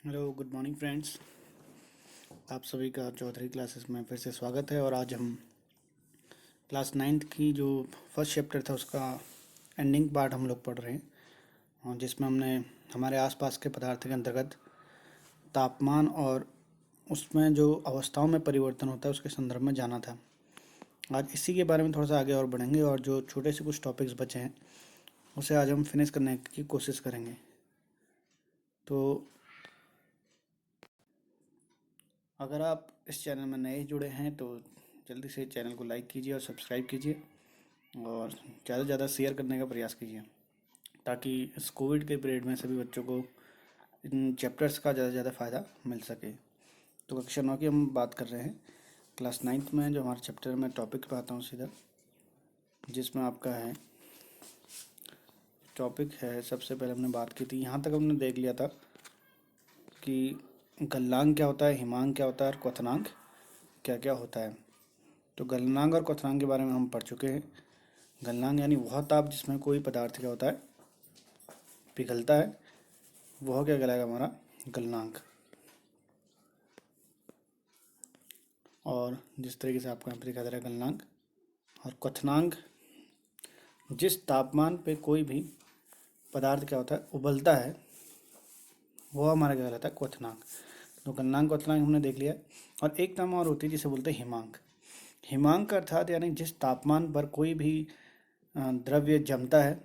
Hello good morning friends. आप सभी का चौधरी क्लासेस में फिर से स्वागत है। और आज हम क्लास नाइन्थ की जो फर्स्ट चैप्टर था उसका एंडिंग पार्ट हम लोग पढ़ रहे हैं, और जिसमें हमने हमारे आसपास के पदार्थ के अंतर्गत तापमान और उसमें जो अवस्थाओं में परिवर्तन होता है उसके संदर्भ में जाना था। आज इसी के बारे में थोड़ा सा आगे और बढ़ेंगे, और जो छोटे से कुछ टॉपिक्स बचे हैं उसे आज हम फिनिश करने की कोशिश करेंगे। तो अगर आप इस चैनल में नए जुड़े हैं तो जल्दी से चैनल को लाइक कीजिए और सब्सक्राइब कीजिए, और ज़्यादा से ज़्यादा शेयर करने का प्रयास कीजिए, ताकि इस कोविड के पीरियड में सभी बच्चों को इन चैप्टर्स का ज़्यादा से ज़्यादा फ़ायदा मिल सके। तो कक्षा 9 की हम बात कर रहे हैं। क्लास नाइन्थ में जो हमारे चैप्टर में टॉपिक पे आता हूँ सीधा, जिसमें आपका है टॉपिक है, सबसे पहले हमने बात की थी, यहाँ तक हमने देख लिया था कि गलनांक क्या होता है, हिमांक क्या होता है और क्वथनांक क्या क्या होता है। तो गलनांक और क्वथनांक के बारे में हम पढ़ चुके हैं। गलनांक यानी वह ताप जिसमें कोई पदार्थ क्या होता है, पिघलता है, वह क्या कहलाएगा, हमारा गलनांक। और जिस तरीके से आपको यहाँ पर दिखा दे रहा है गलनांक। और क्वथनांक जिस तापमान पे कोई भी पदार्थ क्या होता है, उबलता है, वह हमारा क्या कहलाता है, क्वथनांक। तो गलनांक क्वथनांक हमने देख लिया है। और एक टर्म और होती है जिसे बोलते हैं हिमांक। हिमांक अर्थात यानी जिस तापमान पर कोई भी द्रव्य जमता है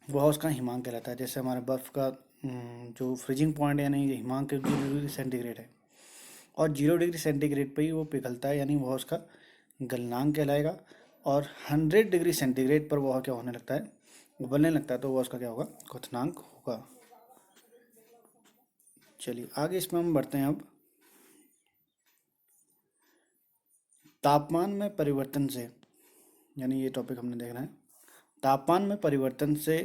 वह उसका हिमांक कहलाता है। जैसे हमारे बर्फ़ का जो फ्रीजिंग पॉइंट है, यानी हिमांक 0 डिग्री सेंटीग्रेड है, और 0 डिग्री सेंटीग्रेड पे ही वो पिघलता है, यानी वह उसका गलनांक कहलाएगा। और 100 डिग्री सेंटीग्रेड पर वह क्या होने लगता है, उबलने लगता है, तो वह उसका क्या होगा, क्वथनांक होगा। चलिए आगे इसमें हम बढ़ते हैं। अब तापमान में परिवर्तन से, यानी ये टॉपिक हमने देखना है, तापमान में परिवर्तन से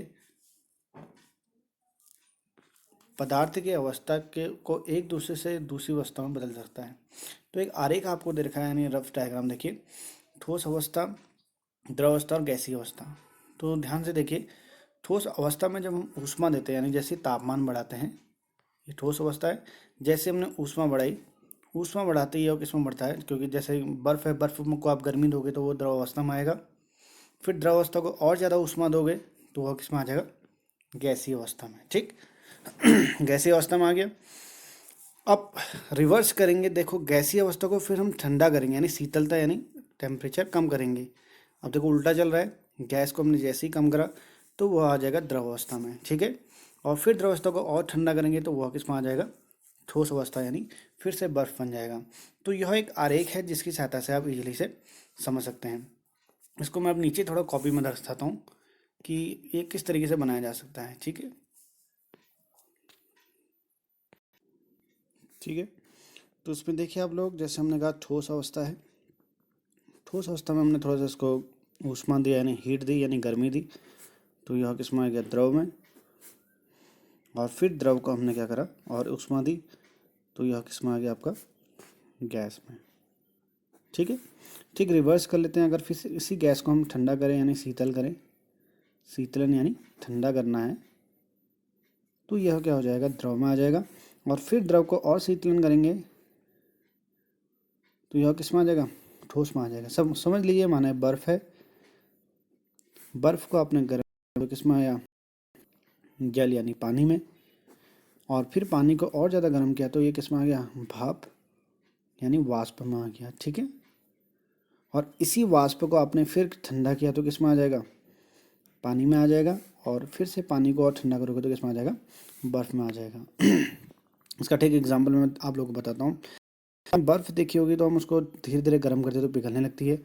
पदार्थ की अवस्था के को एक दूसरे से दूसरी अवस्था में बदल सकता है। तो एक आरेख आपको दे रखा है, यानी रफ डायग्राम देखिए, ठोस अवस्था, द्रव अवस्था और गैसीय अवस्था। तो ध्यान से देखिए, ठोस अवस्था में जब हम ऊष्मा देते हैं, यानी जैसे तापमान बढ़ाते हैं, ये ठोस अवस्था है। जैसे हमने ऊष्मा बढ़ाई, ऊष्मा बढ़ाते ही और किसमें बढ़ता है, क्योंकि जैसे बर्फ़ है, बर्फ़ को आप गर्मी दोगे तो वो द्रव अवस्था में आएगा। फिर द्रव अवस्था को और ज़्यादा ऊष्मा दोगे तो वह किसमें आ जाएगा, गैसीय अवस्था में। ठीक, गैसीय अवस्था में आ गया। अब रिवर्स करेंगे, देखो गैसीय अवस्था को फिर हम ठंडा करेंगे, यानी शीतलता यानी टेम्परेचर कम करेंगे। अब देखो उल्टा चल रहा है, गैस को हमने जैसे ही कम करा तो वह आ जाएगा द्रव अवस्था में। ठीक है, और फिर द्रव अवस्था को और ठंडा करेंगे तो वह किस में आ जाएगा, ठोस अवस्था, यानी फिर से बर्फ बन जाएगा। तो यह एक आरेख है जिसकी सहायता से आप इजीली से समझ सकते हैं। इसको मैं अब नीचे थोड़ा कॉपी में दर्शाता हूँ कि ये किस तरीके से बनाया जा सकता है। ठीक है, ठीक है। तो उसमें देखिए आप लोग, जैसे हमने कहा ठोस अवस्था है, ठोस अवस्था में हमने थोड़ा सा इसको ऊष्मा दिया, यानी हीट दी, यानी गर्मी दी, तो यह किसमें आ गया, द्रव में। और फिर द्रव को हमने क्या करा, और ऊष्मा दी, तो यह किसमें आ गया, आपका गैस में। ठीक है, ठीक, रिवर्स कर लेते हैं। अगर फिर इसी गैस को हम ठंडा करें, यानी शीतल करें, शीतलन यानी ठंडा करना है, तो यह क्या हो जाएगा, द्रव में आ जाएगा। और फिर द्रव को और शीतलन करेंगे तो यह किस में आ जाएगा, ठोस में आ जाएगा। सब समझ लीजिए, माना है बर्फ़ है, बर्फ़ को आपने गर्म तो किस में आया, जल यानी पानी में। और फिर पानी को और ज़्यादा गर्म किया तो ये किस में आ गया, भाप यानी वाष्प में आ गया। ठीक है, और इसी वाष्प को आपने फिर ठंडा किया तो किस में आ जाएगा, पानी में आ जाएगा। और फिर से पानी को और ठंडा करोगे तो किस में आ जाएगा, बर्फ़ में आ जाएगा। इसका ठीक एग्जाम्पल मैं आप लोगों को बताता हूँ। बर्फ़ देखी होगी तो हम उसको धीरे धीरे गर्म करते तो पिघलने लगती है,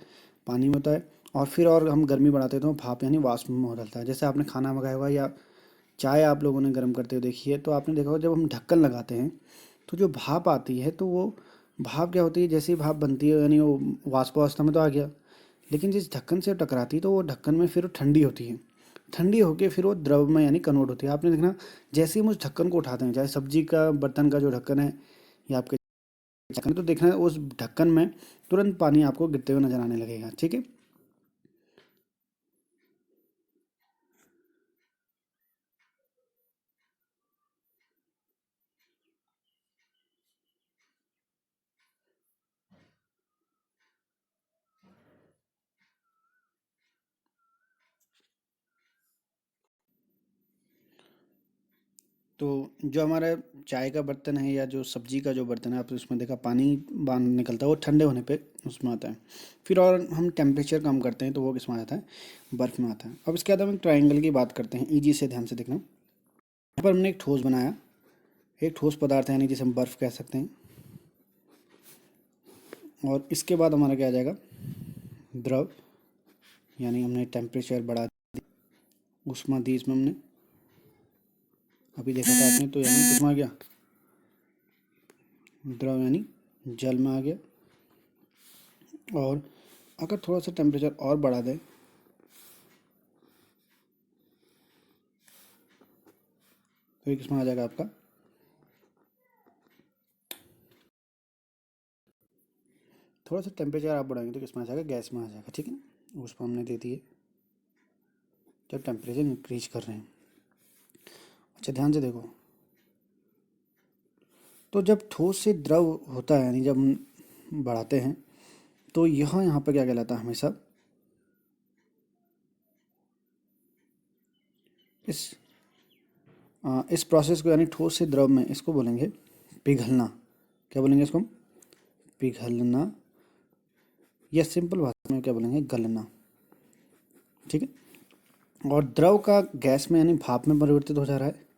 पानी में होता है। और फिर और हम गर्मी बढ़ाते तो भाप यानी वाष्प में बदलता है। जैसे आपने खाना मंगाया हुआ या चाय आप लोगों ने गर्म करते हुए देखी है, तो आपने देखा होगा जब हम ढक्कन लगाते हैं तो जो भाप आती है, तो वो भाप क्या होती है, जैसी भाप बनती है यानी वो वाष्पावस्था में तो आ गया, लेकिन जिस ढक्कन से टकराती है तो वो ढक्कन में फिर ठंडी होती है, ठंडी होकर फिर वो द्रव में यानी कन्वर्ट होती है। आपने देखना, जैसे ही हम उस ढक्कन को उठाते हैं, चाहे सब्जी का बर्तन का जो ढक्कन है या आपके ढक्कन, तो देखना उस ढक्कन में तुरंत पानी आपको गिरते हुए नजर आने लगेगा। ठीक है, तो जो हमारा चाय का बर्तन है या जो सब्जी का जो बर्तन है, आपने उसमें देखा पानी बांध निकलता है, वो ठंडे होने पे उसमें आता है। फिर और हम टेम्परेचर कम करते हैं तो वो किसमें आता है, बर्फ़ में आता है। अब इसके बाद हम ट्रायंगल की बात करते हैं, ईजी से ध्यान से देखना। यहाँ पर हमने एक ठोस बनाया, एक ठोस पदार्थ है यानी जिसे हम बर्फ़ कह सकते हैं। और इसके बाद हमारा क्या आ जाएगा, द्रव, यानी हमने टेम्परेचर बढ़ा दी, ऊष्मा दी इसमें हमने, अभी देखा था आपने, तो यानी किसमें आ गया, द्रव यानी जल में आ गया। और अगर थोड़ा सा टेम्परेचर और बढ़ा दें तो ये किसमें आ जाएगा आपका, थोड़ा सा टेम्परेचर आप बढ़ाएंगे तो किसमें आ जाएगा, गैस में आ जाएगा। ठीक है ना, उसको हमने दे दिए जब टेम्परेचर इंक्रीज कर रहे हैं। अच्छा ध्यान से देखो, तो जब ठोस से द्रव होता है यानी जब हम बढ़ाते हैं तो यह यहाँ पर क्या कहलाता है, हमेशा इस प्रोसेस को यानी ठोस से द्रव में इसको बोलेंगे पिघलना। क्या बोलेंगे इसको हम, पिघलना, या सिंपल भाषा में क्या बोलेंगे, गलना। ठीक है, और द्रव का गैस में यानी भाप में परिवर्तित हो जा रहा है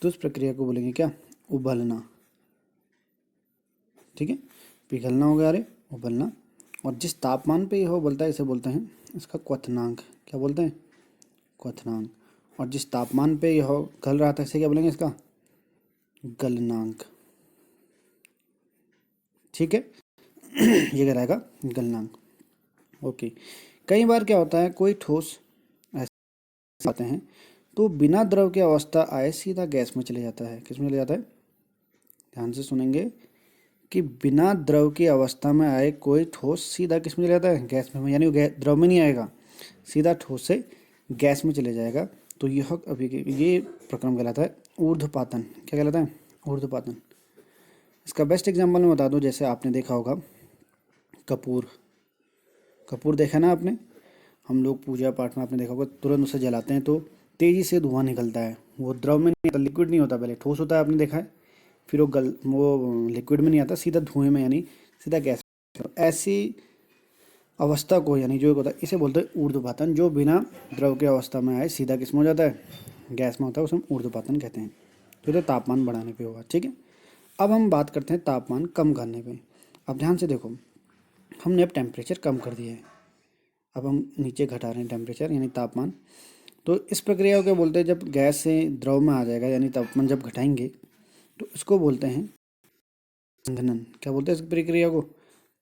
तो उस प्रक्रिया को बोलेंगे क्या, उबलना। ठीक है, पिघलना हो गया, अरे उबलना। और जिस तापमान पे यह उबलता है इसे बोलते हैं इसका क्वथनांक। क्या बोलते हैं, क्वथनांक। और जिस तापमान पे यह गल रहा था इसे क्या बोलेंगे, इसका गलनांक। ठीक है, ये क्या रहेगा, गलनांक। ओके, कई बार क्या होता है, कोई ठोस ऐसे आते हैं तो बिना द्रव की अवस्था आए सीधा गैस में चले जाता है। किस में चले जाता है, ध्यान से सुनेंगे कि बिना द्रव की अवस्था में आए कोई ठोस सीधा किस में चले जाता है, गैस में, यानी द्रव में नहीं आएगा, सीधा ठोस से गैस में चले जाएगा। तो यह अभी ये प्रक्रम कहलाता है ऊर्ध्वपातन। क्या कहलाता है, ऊर्ध्वपातन। इसका बेस्ट एग्जांपल मैं बता दूं, जैसे आपने देखा होगा कपूर, कपूर देखा ना आपने, हम लोग पूजा पाठ में आपने देखा होगा तुरंत उसे जलाते हैं तो तेज़ी से धुआं निकलता है। वो द्रव में नहीं आता, लिक्विड नहीं होता, पहले ठोस होता है, आपने देखा है, फिर वो लिक्विड में नहीं आता, सीधा धुएं में यानी सीधा गैस में। ऐसी अवस्था को यानी जो होता है इसे बोलते हैं ऊर्ध्वपातन। जो बिना द्रव की अवस्था में आए सीधा किस में हो जाता है, गैस में होता है, उसे हम ऊर्ध्वपातन कहते हैं। तो तापमान बढ़ाने पे होगा। ठीक है, अब हम बात करते हैं तापमान कम करने पे। अब ध्यान से देखो, हमने अब टेम्परेचर कम कर दिया है, अब हम नीचे घटा रहे हैं टेम्परेचर यानी तापमान। तो इस प्रक्रिया को क्या बोलते हैं, जब गैस से द्रव में आ जाएगा यानी तापमान जब घटाएंगे तो इसको बोलते हैं संघनन। क्या बोलते हैं इस प्रक्रिया को,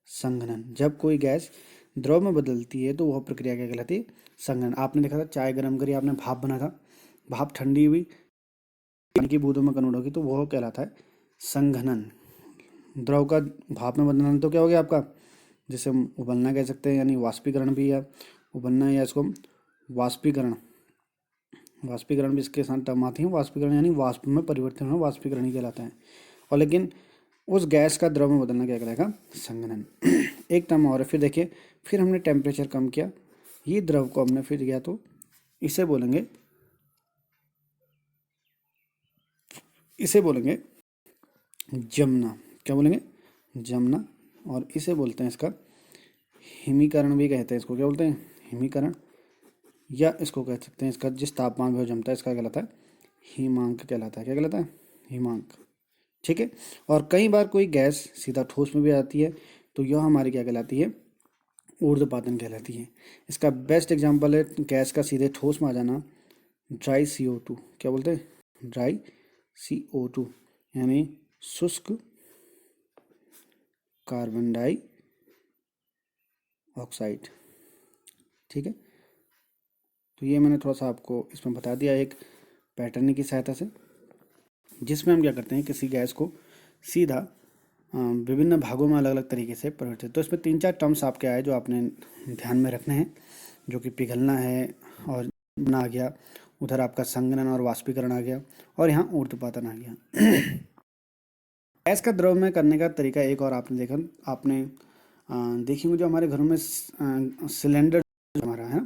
संघनन। जब कोई गैस द्रव में बदलती है तो वह प्रक्रिया क्या कहलाती है, संघनन। आपने देखा था चाय गर्म करी, आपने भाप बना था, भाप ठंडी हुई पानी की बूंदों में कन्वर्ट होगी तो वह कहलाता है संघनन। द्रव का भाप में बदलना तो क्या हो गया आपका, जिसे हम उबलना कह सकते हैं, यानी वाष्पीकरण भी है उबलना, या इसको हम वाष्पीकरण, वाष्पीकरण भी इसके साथ टर्म आती है। वाष्पीकरण यानी वाष्प में परिवर्तन होना वाष्पीकरण ही कहलाता है। और लेकिन उस गैस का द्रव में बदलना क्या कहलाएगा, संघनन। एक टर्म और है, फिर देखिए, फिर हमने टेम्परेचर कम किया, ये द्रव को हमने फिर किया तो इसे बोलेंगे, इसे बोलेंगे जमना। क्या बोलेंगे, जमना। और इसे बोलते हैं इसका हिमीकरण भी कहते हैं, इसको क्या बोलते हैं, हिमीकरण। या इसको कह सकते हैं इसका जिस तापमान पे वो जमता है इसका कहलाता है हिमांक कहलाता है। क्या कहलाता है, हिमांक। ठीक है, और कई बार कोई गैस सीधा ठोस में भी आती है तो यह हमारी क्या कहलाती है, ऊर्ध्वपातन कहलाती है। इसका बेस्ट एग्जांपल है गैस का सीधे ठोस में आ जाना, ड्राई CO2। क्या बोलते हैं, ड्राई CO2 यानी शुष्क कार्बन डाई ऑक्साइड। ठीक है, तो ये मैंने थोड़ा सा आपको इसमें बता दिया एक पैटर्न की सहायता से, जिसमें हम क्या करते हैं, किसी गैस को सीधा विभिन्न भागों में अलग अलग तरीके से परिवर्तित। तो इसमें 3-4 टर्म्स आपके आए जो आपने ध्यान में रखने हैं, जो कि पिघलना है और बना आ गया, उधर आपका संघनन और वाष्पीकरण आ गया, और यहाँ ऊर्ध्वपातन आ गया। गैस का द्रव में करने का तरीका एक और आपने देखा, आपने देखी मुझे हमारे घरों में सिलेंडर हमारा है,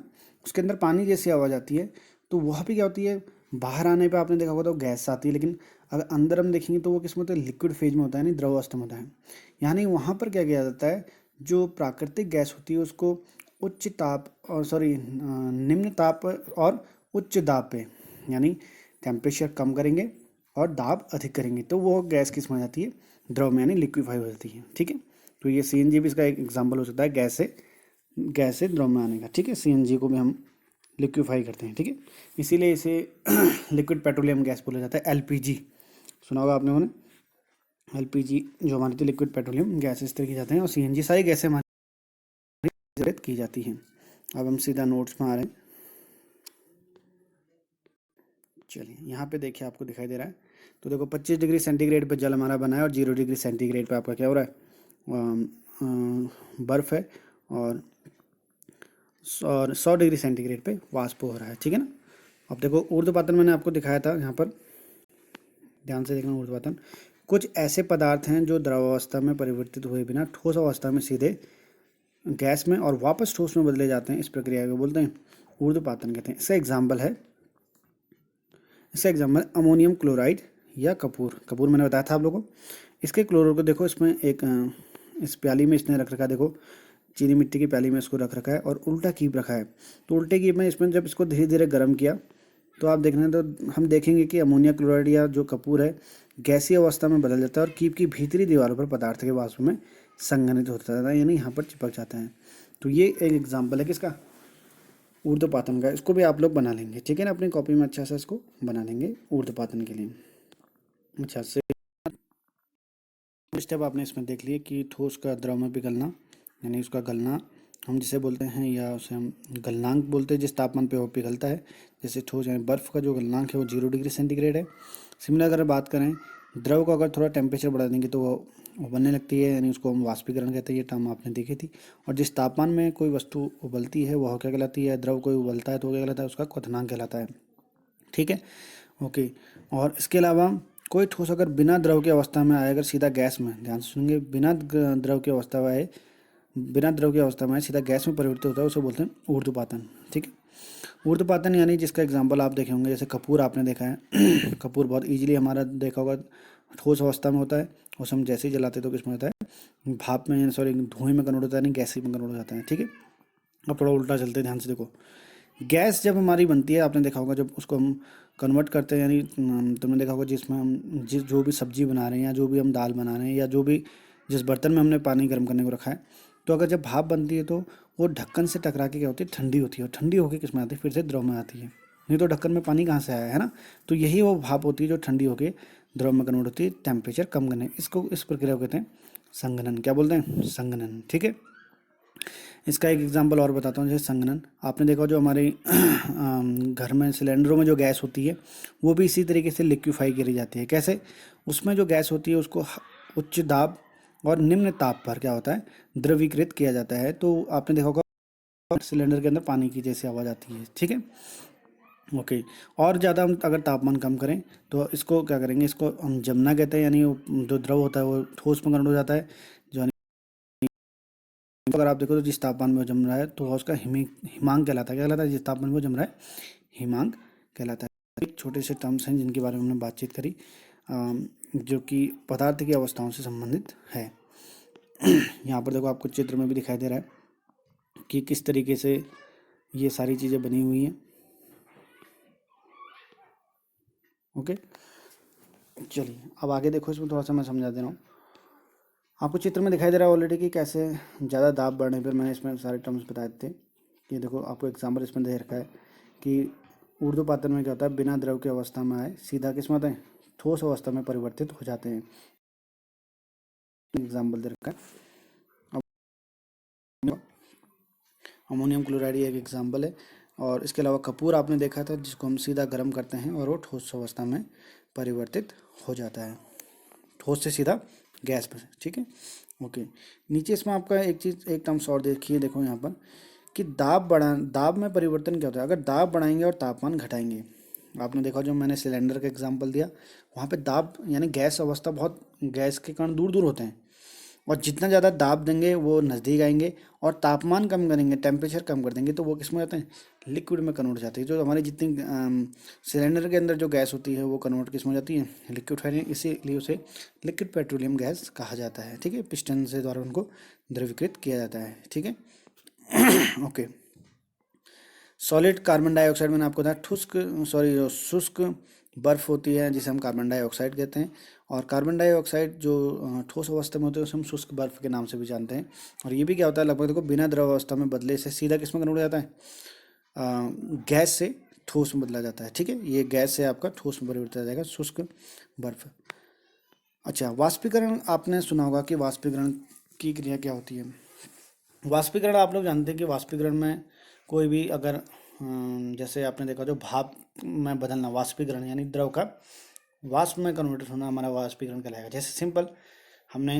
उसके अंदर पानी जैसी आवाज़ आती है तो वह भी क्या होती है, बाहर आने पे आपने देखा होगा तो गैस आती है, लेकिन अगर अंदर हम देखेंगे तो वो किस में होता है, लिक्विड फेज में होता है, नहीं द्रव अवस्था में होता है। यानी वहाँ पर क्या किया जाता है, जो प्राकृतिक गैस होती है उसको उच्च ताप और सॉरी निम्न ताप और उच्च दाब पे, यानी टेम्परेचर कम करेंगे और दाब अधिक करेंगे, तो वो गैस किस में आ जाती है, द्रव में, यानी लिक्विफाई हो जाती है। ठीक है, तो ये सीएनजी भी इसका एक एग्जाम्पल हो सकता है, गैस से द्रव में आने का। ठीक है, सीएनजी को भी हम लिक्विफाई करते हैं। ठीक है, इसीलिए इसे लिक्विड पेट्रोलियम गैस बोला जाता है, एलपीजी सुना होगा आपने उन्हें। एलपीजी जो हमारी थी लिक्विड पेट्रोलियम गैस इस तरह की जाते हैं, और सीएनजी सारी गैसें हमारी जनरेट की जाती हैं। अब हम सीधा नोट्स में आ रहे हैं। चलिए यहाँ पे देखिए, आपको दिखाई दे रहा है, तो देखो 25 डिग्री सेंटीग्रेड पे जल हमारा बना है, और 0 डिग्री सेंटीग्रेड पे आपका क्या हो रहा है, बर्फ़ है, और 100 डिग्री सेंटीग्रेड पे वाष्प हो रहा है। ठीक है ना। अब देखो ऊर्ध्वपातन मैंने आपको दिखाया था, यहाँ पर ध्यान से देखना। ऊर्ध्वपातन कुछ ऐसे पदार्थ हैं जो द्रवावस्था में परिवर्तित हुए बिना ठोस अवस्था में सीधे गैस में और वापस ठोस में बदले जाते हैं, इस प्रक्रिया को बोलते हैं ऊर्ध्वपातन कहते हैं। इसका एग्जाम्पल अमोनियम क्लोराइड या कपूर मैंने बताया था आप लोगों को। इसके क्लोरो को देखो, इसमें एक इस प्याली में इसने रख रखा है, देखो चीनी मिट्टी की प्याली में इसको रख रखा है और उल्टा कीप रखा है। तो उल्टे कीप में इसमें जब इसको धीरे धीरे गर्म किया, तो आप देखना, तो हम देखेंगे कि अमोनिया क्लोराइड या जो कपूर है गैसीय अवस्था में बदल जाता है और कीप की भीतरी दीवारों पर पदार्थ के वाष्प में संघनित होता है, यानी यहाँ पर चिपक जाता है। तो ये एक एग्जाम्पल है किसका, ऊर्ध्वपातन का। इसको भी आप लोग बना लेंगे, ठीक है ना, अपनी कॉपी में अच्छा से इसको बना लेंगे ऊर्ध्वपातन के लिए। अच्छा से स्टेप आपने इसमें देख लिए कि ठोस का द्रव में पिघलना, यानी उसका गलना हम जिसे बोलते हैं, या उसे हम गलनांक बोलते हैं, जिस तापमान पे वो पिघलता है। जैसे ठोस यानी बर्फ़ का जो गलनांक है वो 0 डिग्री सेंटीग्रेड है। सिमिलर अगर बात करें, द्रव को अगर थोड़ा टेम्परेचर बढ़ा देंगे तो वो उबलने लगती है, यानी उसको हम वाष्पीकरण कहते हैं। ये टर्म आपने देखी थी। और जिस तापमान में कोई वस्तु उबलती है वह क्या कहलाती है, द्रव कोई उबलता है तो क्या कहलाता है, उसका क्वथनांक कहलाता है। ठीक है, ओके। और इसके अलावा कोई ठोस अगर बिना द्रव की अवस्था में आए, अगर सीधा गैस में, ध्यान से सुनेंगे, द्रव की अवस्था में आए, बिना द्रव की अवस्था में आए सीधा गैस में परिवर्तित होता है, उसे बोलते हैं ऊर्ध्वपातन। ठीक है, ऊर्ध्वपातन यानी जिसका एग्जाम्पल आप देखे होंगे, जैसे कपूर आपने देखा है कपूर बहुत इजीली हमारा देखा होगा ठोस अवस्था में होता है, उसे हम जैसे ही जलाते तो किसमें होता है, भाप में, सॉरी धुएं में कन्वर्ट होता है, नहीं गैस में कन्वर्ट हो जाता है। ठीक है, अब थोड़ा उल्टा चलते हैं, ध्यान से देखो। गैस जब हमारी बनती है, आपने देखा होगा जब उसको हम कन्वर्ट करते हैं, यानी तुमने देखा होगा जिसमें हम जो भी सब्जी बना रहे हैं, या जो भी हम दाल बना रहे हैं, या जो भी जिस बर्तन में हमने पानी गर्म करने को रखा है, तो अगर जब भाप बनती है तो वो ढक्कन से टकरा के क्या होती है, ठंडी होती है, और ठंडी होकर किस में आती है, फिर से द्रव में आती है। नहीं तो ढक्कन में पानी कहाँ से आया है ना। तो यही वो भाप होती है जो ठंडी होकर द्रव में कन्वर्ट होती है टेम्परेचर कम करने। इसको, इस प्रक्रिया को कहते हैं संघनन। क्या बोलते हैं, संघनन। ठीक है, इसका एक एग्जांपल और बताता हूँ, जैसे संघनन आपने देखा जो हमारे घर में सिलेंडरों में जो गैस होती है वो भी इसी तरीके से लिक्विफाई करी जाती है। कैसे, उसमें जो गैस होती है उसको उच्च दाब और निम्न ताप पर क्या होता है, द्रवीकृत किया जाता है। तो आपने देखा होगा सिलेंडर के अंदर पानी की जैसी आवाज़ आती है। ठीक है, ओके। और ज़्यादा हम अगर तापमान कम करें तो इसको क्या करेंगे, इसको हम जमना कहते हैं, यानी जो द्रव होता है वो ठोस में कन्वर्ट हो जाता है। जो अगर आप देखो तो जिस तापमान में वो जम रहा है तो उसका हिमांक कहलाता है। क्या कहलाता है, जिस तापमान में वो जम रहा है हिमांक कहलाता है। छोटे से टर्म्स हैं जिनके बारे में हमने बातचीत करी, जो कि पदार्थ की अवस्थाओं से संबंधित है। यहाँ पर देखो आपको चित्र में भी दिखाई दे रहा है कि किस तरीके से ये सारी चीज़ें बनी हुई हैं। ओके, चलिए अब आगे देखो, इसमें थोड़ा सा मैं समझा दे रहा हूँ। आपको चित्र में दिखाई दे रहा है ऑलरेडी कि कैसे ज़्यादा दाब बढ़ने पर, मैंने इसमें सारे टर्म्स बताए थे। कि देखो आपको एग्जाम्पल इसमें दे रखा है कि ऊर्ध्वपातन में क्या होता है, बिना द्रव की अवस्था में आए सीधा किस में आते हैं, ठोस अवस्था में परिवर्तित हो जाते हैं। एग्जाम्पल दे रखा है, अमोनियम क्लोराइड एक एग्जाम्पल है। और इसके अलावा कपूर आपने देखा था, जिसको हम सीधा गर्म करते हैं और वो ठोस अवस्था में परिवर्तित हो जाता है, ठोस से सीधा गैस में। ठीक है, ओके। नीचे इसमें आपका एक चीज़, एक टर्म्स और देखिए, देखो यहाँ पर कि दाब में परिवर्तन क्या होता है, अगर दाब बढ़ाएंगे और तापमान घटाएंगे। आपने देखा जो मैंने सिलेंडर का एग्जांपल दिया, वहाँ पे दाब यानी गैस अवस्था, बहुत गैस के कण दूर दूर होते हैं, और जितना ज़्यादा दाब देंगे वो नज़दीक आएंगे, और तापमान कम करेंगे, टेम्परेचर कम कर देंगे, तो वो किस में जाते हैं, लिक्विड में कन्वर्ट हो जाती है। जो हमारी जितनी सिलेंडर के अंदर जो गैस होती है वो कन्वर्ट किस में हो जाती है, लिक्विड फाइल, इसीलिए उसे लिक्विड पेट्रोलियम गैस कहा जाता है। ठीक है, पिस्टन से द्वारा उनको द्रवीकृत किया जाता है। ठीक है। ओके। सॉलिड कार्बन डाइऑक्साइड मैंने आपको बताया, शुष्क बर्फ होती है जिसे हम कार्बन डाइऑक्साइड कहते हैं, और कार्बन डाइऑक्साइड जो ठोस अवस्था में होते हैं उसे हम शुष्क बर्फ के नाम से भी जानते हैं। और ये भी क्या होता है, लगभग देखो बिना द्रव अवस्था में बदले से सीधा किस में कन्वर्ट हो जाता है, गैस से ठोस में बदला जाता है। ठीक है, ये गैस से आपका ठोस में परिवर्तित हो जाएगा शुष्क बर्फ। अच्छा, वाष्पीकरण आपने सुना होगा कि वाष्पीकरण की क्रिया क्या होती है। वाष्पीकरण आप लोग जानते हैं कि वाष्पीकरण में कोई भी अगर जैसे आपने देखा जो भाप में बदलना, वाष्पीकरण यानी द्रव का वाष्प में कन्वर्ट होना हमारा वाष्पीकरण कहलाएगा। जैसे सिंपल, हमने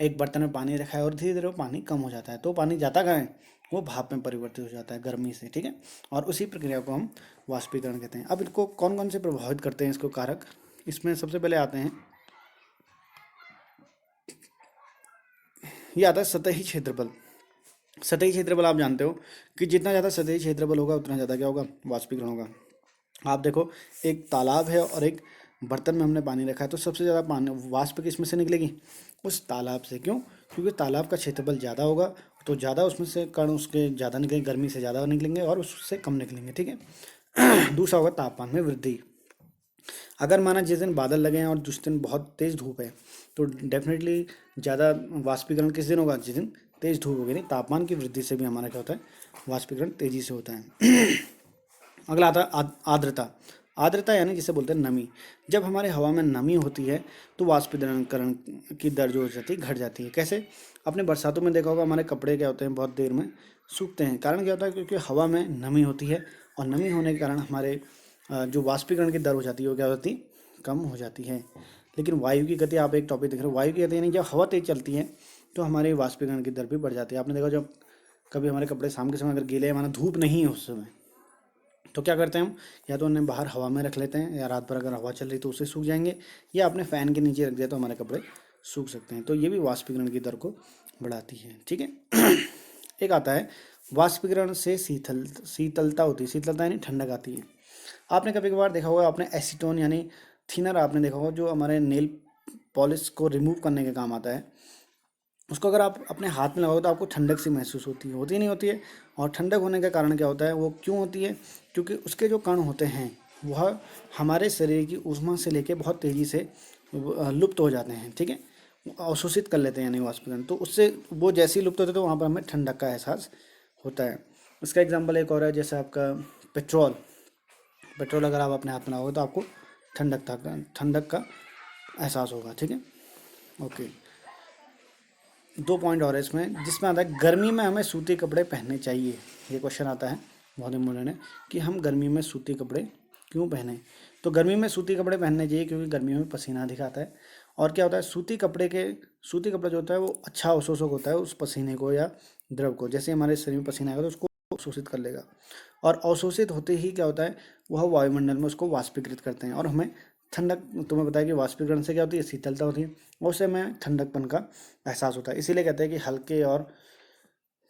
एक बर्तन में पानी रखा है और धीरे धीरे वो पानी कम हो जाता है, तो पानी जाता कहाँ है, वो भाप में परिवर्तित हो जाता है गर्मी से। ठीक है, और उसी प्रक्रिया को हम वाष्पीकरण कहते हैं। अब इनको कौन कौन से प्रभावित करते हैं इसको कारक, इसमें सबसे पहले आते हैं, ये आता है सतही क्षेत्रफल। सतही क्षेत्रफल आप जानते हो कि जितना ज़्यादा सतही क्षेत्रफल होगा उतना ज़्यादा क्या होगा, वाष्पीकरण होगा। आप देखो, एक तालाब है और एक बर्तन में हमने पानी रखा है, तो सबसे ज़्यादा पानी वाष्प किसमें से निकलेगी, उस तालाब से। क्यों, क्योंकि तालाब का क्षेत्रफल ज़्यादा होगा, तो ज़्यादा उसमें से कण उसके ज़्यादा निकलेंगे, गर्मी से ज़्यादा निकलेंगे और उससे कम निकलेंगे। ठीक है। दूसरा होगा तापमान में वृद्धि। अगर माना जिस दिन बादल लगे हैं और जिस दिन बहुत तेज़ धूप है, तो डेफिनेटली ज़्यादा वाष्पीकरण किस दिन होगा, जिस दिन तेज़ धूप होगी। नहीं, तापमान की वृद्धि से भी हमारा क्या होता है, वाष्पीकरण तेज़ी से होता है। अगला आता है आर्द्रता। आर्द्रता यानी जिसे बोलते हैं नमी। जब हमारे हवा में नमी होती है तो वाष्पीकरण की दर जो हो जाती है घट जाती है। कैसे, अपने बरसातों में देखा होगा हमारे कपड़े क्या होते हैं, बहुत देर में सूखते हैं। कारण क्या होता है, क्योंकि हवा में नमी होती है, और नमी होने के कारण हमारे जो वाष्पीकरण की दर हो जाती है वो क्या होती है, कम हो जाती है। लेकिन वायु की गति, आप एक टॉपिक देख रहे हो, वायु की गति यानी जब हवा तेज चलती है तो हमारे वाष्पीकरण की दर भी बढ़ जाती है। आपने देखा जब कभी हमारे कपड़े शाम के समय अगर गीले हैं, माना धूप नहीं है उस समय, तो क्या करते हैं हम, या तो उन्हें बाहर हवा में रख लेते हैं, या रात भर अगर हवा चल रही तो उससे सूख जाएंगे, या अपने फ़ैन के नीचे रख दिया तो हमारे कपड़े सूख सकते हैं। तो ये भी वाष्पीकरण की दर को बढ़ाती है। ठीक है। एक आता है, वाष्पीकरण से शीतलता होती है। शीतलता यानी ठंडक आती है। आपने कभी कभार देखा होगा, आपने एसीटोन यानी थिनर आपने देखा होगा, जो हमारे नेल पॉलिश को रिमूव करने के काम आता है, उसको अगर आप अपने हाथ में लगाओ तो आपको ठंडक सी महसूस होती नहीं होती है। और ठंडक होने का कारण क्या होता है, वो क्यों होती है, क्योंकि उसके जो कण होते हैं वह हमारे शरीर की ऊष्मा से लेके बहुत तेज़ी से लुप्त हो जाते हैं। ठीक है, अवशोषित कर लेते हैं यानी वाष्पीकरण, तो उससे वो जैसे ही लुप्त होते हैं तो वहाँ पर हमें ठंडक का एहसास होता है। इसका एग्जाम्पल एक और है, जैसे आपका पेट्रोल। पेट्रोल अगर आप अपने हाथ में लगाओगे तो आपको ठंडक का एहसास होगा। ठीक है, ओके। दो पॉइंट और है इसमें, जिसमें आता है गर्मी में हमें सूती कपड़े पहनने चाहिए। ये क्वेश्चन आता है, बहुत इंपॉर्टेंट है, कि हम गर्मी में सूती कपड़े क्यों पहने। तो गर्मी में सूती कपड़े पहनने चाहिए क्योंकि गर्मी में पसीना अधिक आता है। और क्या होता है, सूती कपड़ा जो होता है वो अच्छा अवशोषक होता है उस पसीने को या द्रव को। जैसे हमारे शरीर में पसीना आएगा तो उसको अवशोषित कर लेगा, और अवशोषित होते ही क्या होता है, वह वायुमंडल में उसको वाष्पीकृत करते हैं और हमें ठंडक। तुम्हें बताया कि वाष्पीकरण से क्या होती है, शीतलता होती है, और उससे हमें ठंडकपन का एहसास होता है। इसीलिए कहते हैं कि हल्के और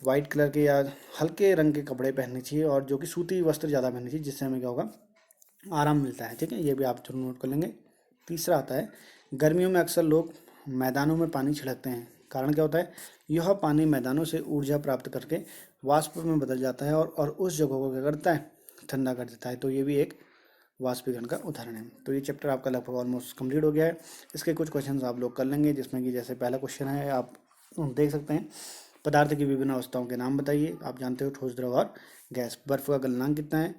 वाइट कलर के या हल्के रंग के कपड़े पहनने चाहिए, और जो कि सूती वस्त्र ज़्यादा पहनने चाहिए, जिससे हमें क्या होगा, आराम मिलता है। ठीक है, ये भी आप जरूर नोट कर लेंगे। तीसरा आता है, गर्मियों में अक्सर लोग मैदानों में पानी छिड़कते हैं। कारण क्या होता है, यह पानी मैदानों से ऊर्जा प्राप्त करके वाष्प में बदल जाता है और उस जगह को क्या करता है, ठंडा कर देता है। तो ये भी एक वाष्पीकरण का उदाहरण है। तो ये चैप्टर आपका लगभग ऑलमोस्ट कंप्लीट हो गया है। इसके कुछ क्वेश्चंस आप लोग कर लेंगे, जिसमें कि जैसे पहला क्वेश्चन है, आप देख सकते हैं, पदार्थ की विभिन्न अवस्थाओं के नाम बताइए। आप जानते हो ठोस, द्रव और गैस। बर्फ का गलनांक कितना है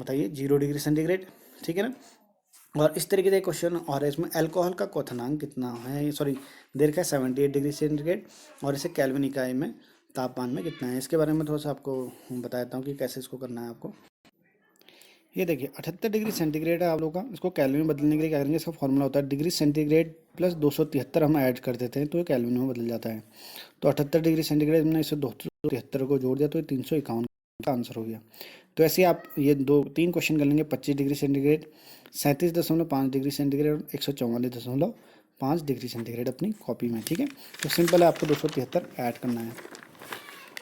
बताइए, 0 डिग्री सेंटीग्रेड। ठीक है ना। और इस तरीके से क्वेश्चन और है इसमें, अल्कोहल का क्वथनांक कितना है, सॉरी देर का 78 डिग्री सेंटीग्रेड, और इसे केल्विन इकाई में तापमान में कितना है। इसके बारे में थोड़ा सा आपको बता देता हूँ कि कैसे इसको करना है आपको। ये देखिए 78 डिग्री सेंटीग्रेड है आप लोगों का। इसको कैल्विन में बदलने के लिए क्या करेंगे, इसका फॉर्मूला होता है डिग्री सेंटीग्रेड प्लस 273 हम ऐड कर देते हैं तो ये कैल्विन में बदल जाता है। तो 78 डिग्री सेंटीग्रेड हमने इसे 273 को जोड़ दिया तो ये 351 का आंसर हो गया। तो ऐसे आप ये 2-3 क्वेश्चन कर लेंगे। 25 डिग्री सेंटीग्रेड, 37.5 डिग्री सेंटीग्रेड और 144.5 5 डिग्री सेंटीग्रेड अपनी कॉपी में। ठीक है, तो सिंपल है, आपको 273 ऐड करना है।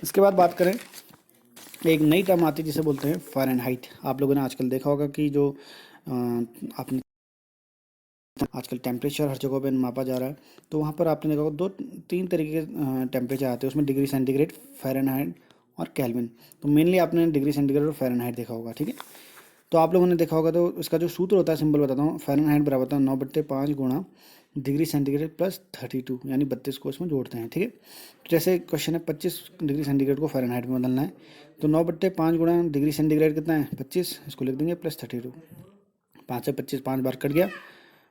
इसके बाद बात करें, एक नई टर्म आती है जिसे बोलते हैं फ़ारेनहाइट। आप लोगों ने आजकल देखा होगा कि जो आपने आजकल टेम्परेचर हर जगह पे मापा जा रहा है, तो वहाँ पर आपने देखा होगा 2-3 तरीके के टेम्परेचर आते हैं, उसमें डिग्री सेंटीग्रेड, फ़ारेनहाइट और केल्विन। तो मेनली आपने डिग्री सेंटीग्रेड और फ़ारेनहाइट देखा होगा। ठीक है, तो आप लोगों ने देखा होगा, तो इसका जो सूत्र होता है सिंपल बताता हूँ। फ़ारेनहाइट बराबर होता है 9/5 गुणा डिग्री सेंटीग्रेड प्लस 32, यानी 32 को इसमें जोड़ते हैं। ठीक है, तो जैसे क्वेश्चन है 25 डिग्री सेंटीग्रेड को फ़ारेनहाइट में बदलना है, तो 9/5 गुणा डिग्री सेंटीग्रेड कितना है 25, इसको लिख देंगे प्लस 32। 5 से 25 5 बार कट गया,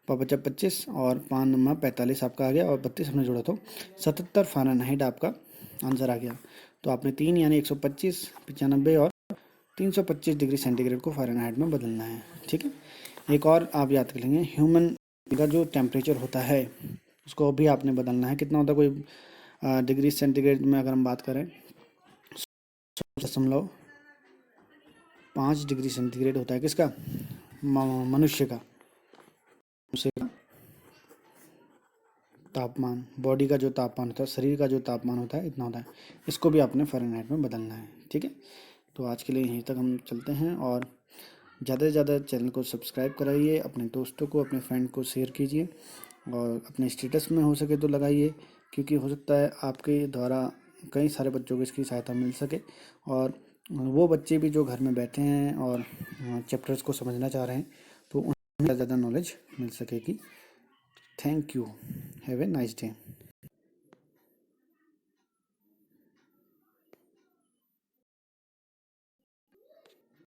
5×5 = 25 और 5×9 = 45 आपका आ गया, और 32 हमने जोड़ा तो 77 फ़ारेनहाइट आपका आंसर आ गया। तो आपने 3 यानी 125, 95 और 325 डिग्री सेंटीग्रेड को फ़ारेनहाइट में बदलना है। ठीक है, एक और आप याद कर लेंगे, ह्यूमन का जो टेम्परेचर होता है उसको भी आपने बदलना है। कितना होता है, कोई डिग्री सेंटीग्रेड में अगर हम बात करें 5 डिग्री सेंटीग्रेड होता है किसका, मनुष्य का तापमान, बॉडी का जो तापमान होता है, शरीर का जो तापमान होता है, इतना होता है। इसको भी आपने फ़ारेनहाइट में बदलना है। ठीक है, तो आज के लिए यहीं तक हम चलते हैं, और ज़्यादा से ज़्यादा चैनल को सब्सक्राइब कराइए, अपने दोस्तों को, अपने फ्रेंड को शेयर कीजिए, और अपने स्टेटस में हो सके तो लगाइए, क्योंकि हो सकता है आपके द्वारा कई सारे बच्चों को इसकी सहायता मिल सके, और वो बच्चे भी जो घर में बैठे हैं और चैप्टर्स को समझना चाह रहे हैं, तो उन्हें ज़्यादा नॉलेज मिल सकेगी। Thank you, have a nice day.